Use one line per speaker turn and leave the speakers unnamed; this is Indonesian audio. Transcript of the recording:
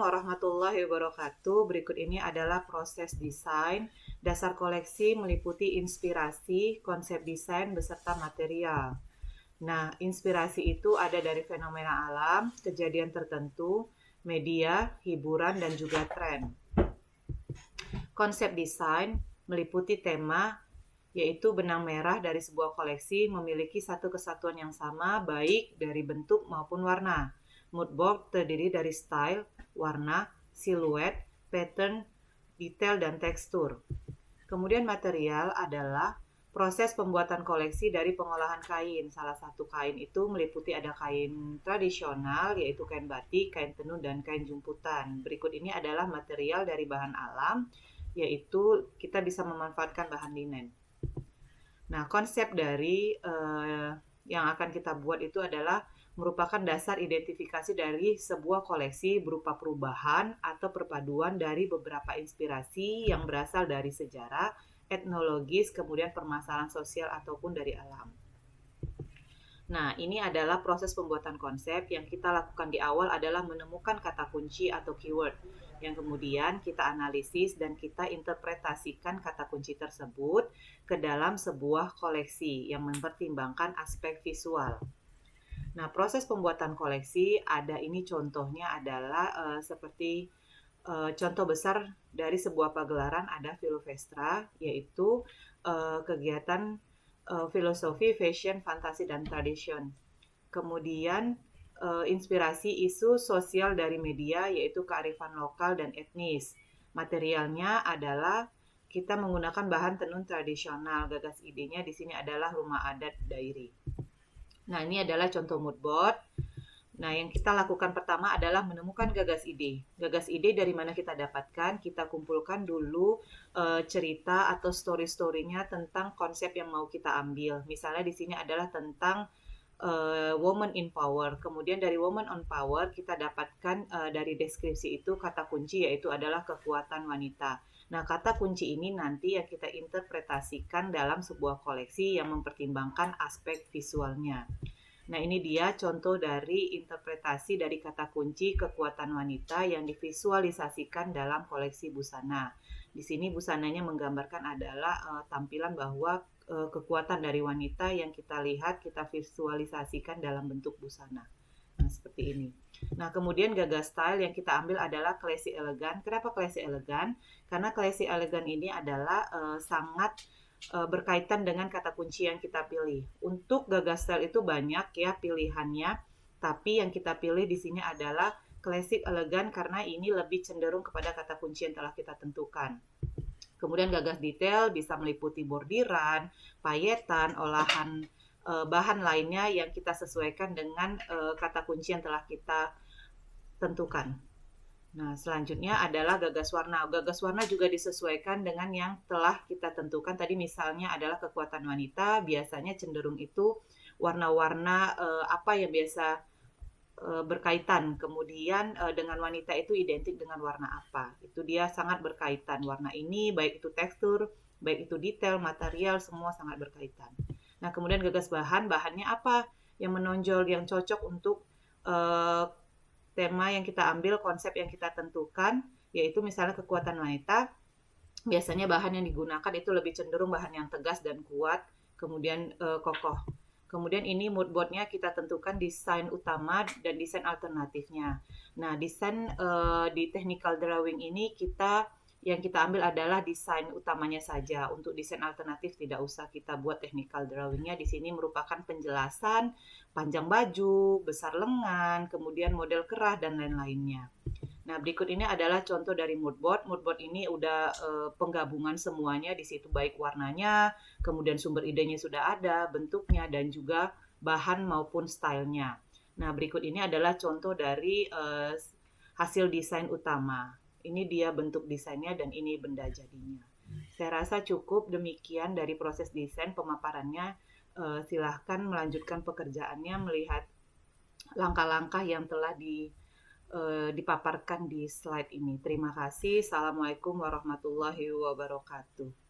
warahmatullahi wabarakatuh. Berikut ini adalah proses desain. Dasar koleksi meliputi inspirasi, konsep desain, beserta material. Nah, inspirasi itu ada dari fenomena alam, kejadian tertentu, media, hiburan, dan juga tren. Konsep desain meliputi tema, yaitu benang merah dari sebuah koleksi memiliki satu kesatuan yang sama baik dari bentuk maupun warna. Mood board terdiri dari style, warna, siluet, pattern, detail, dan tekstur. Kemudian material adalah proses pembuatan koleksi dari pengolahan kain. Salah satu kain itu meliputi ada kain tradisional, yaitu kain batik, kain tenun, dan kain jumputan. Berikut ini adalah material dari bahan alam, yaitu kita bisa memanfaatkan bahan linen. Nah, konsep dari yang akan kita buat itu adalah merupakan dasar identifikasi dari sebuah koleksi berupa perubahan atau perpaduan dari beberapa inspirasi yang berasal dari sejarah, etnologis, kemudian permasalahan sosial ataupun dari alam. Nah, ini adalah proses pembuatan konsep. Yang kita lakukan di awal adalah menemukan kata kunci atau keyword, yang kemudian kita analisis dan kita interpretasikan kata kunci tersebut ke dalam sebuah koleksi yang mempertimbangkan aspek visual. Nah, proses pembuatan koleksi ada ini contohnya adalah seperti contoh besar dari sebuah pagelaran ada Filofestra, yaitu kegiatan filosofi, fashion, fantasi, dan tradition. Kemudian inspirasi isu sosial dari media, yaitu kearifan lokal dan etnis. Materialnya adalah kita menggunakan bahan tenun tradisional. Gagas idenya di sini adalah rumah adat Dairi. Nah, ini adalah contoh mood board. Nah, yang kita lakukan pertama adalah menemukan gagas ide. Gagas ide dari mana kita dapatkan? Kita kumpulkan dulu cerita atau story-story-nya tentang konsep yang mau kita ambil. Misalnya di sini adalah tentang woman in power. Kemudian dari woman on power kita dapatkan dari deskripsi itu kata kunci, yaitu adalah kekuatan wanita. Nah, kata kunci ini nanti yang kita interpretasikan dalam sebuah koleksi yang mempertimbangkan aspek visualnya. Nah, ini dia contoh dari interpretasi dari kata kunci kekuatan wanita yang divisualisasikan dalam koleksi busana. Di sini busananya menggambarkan adalah tampilan bahwa kekuatan dari wanita yang kita lihat, kita visualisasikan dalam bentuk busana. Nah, seperti ini. Nah, kemudian gagas style yang kita ambil adalah classy elegan. Kenapa classy elegan? Karena classy elegan ini adalah sangat berkaitan dengan kata kunci yang kita pilih. Untuk gagas style itu banyak ya pilihannya, tapi yang kita pilih di sini adalah classic elegan karena ini lebih cenderung kepada kata kunci yang telah kita tentukan. Kemudian gagas detail bisa meliputi bordiran, payetan, olahan bahan lainnya yang kita sesuaikan dengan kata kunci yang telah kita tentukan. Nah, selanjutnya adalah gagas warna. Gagas warna juga disesuaikan dengan yang telah kita tentukan. Tadi misalnya adalah kekuatan wanita, biasanya cenderung itu warna-warna apa yang biasa berkaitan. Kemudian dengan wanita itu identik dengan warna apa. Itu dia sangat berkaitan. Warna ini baik itu tekstur, baik itu detail, material, semua sangat berkaitan. Nah, kemudian gagas bahan, bahannya apa yang menonjol, yang cocok untuk tema yang kita ambil, konsep yang kita tentukan, yaitu misalnya kekuatan wanita, biasanya bahan yang digunakan itu lebih cenderung bahan yang tegas dan kuat, kemudian kokoh. Kemudian ini mood boardnya kita tentukan desain utama dan desain alternatifnya. Nah, desain di technical drawing ini yang kita ambil adalah desain utamanya saja. Untuk desain alternatif tidak usah kita buat technical drawingnya. Di sini merupakan penjelasan panjang baju, besar lengan, kemudian model kerah dan lain-lainnya. Nah, berikut ini adalah contoh dari mood board. Mood board ini udah penggabungan semuanya di situ, baik warnanya, kemudian sumber idenya sudah ada, bentuknya, dan juga bahan maupun stylenya. Nah, berikut ini adalah contoh dari hasil desain utama. Ini dia bentuk desainnya dan ini benda jadinya. Saya rasa cukup demikian dari proses desain pemaparannya. Silahkan melanjutkan pekerjaannya melihat langkah-langkah yang telah dipaparkan di slide ini. Terima kasih. Assalamualaikum warahmatullahi wabarakatuh.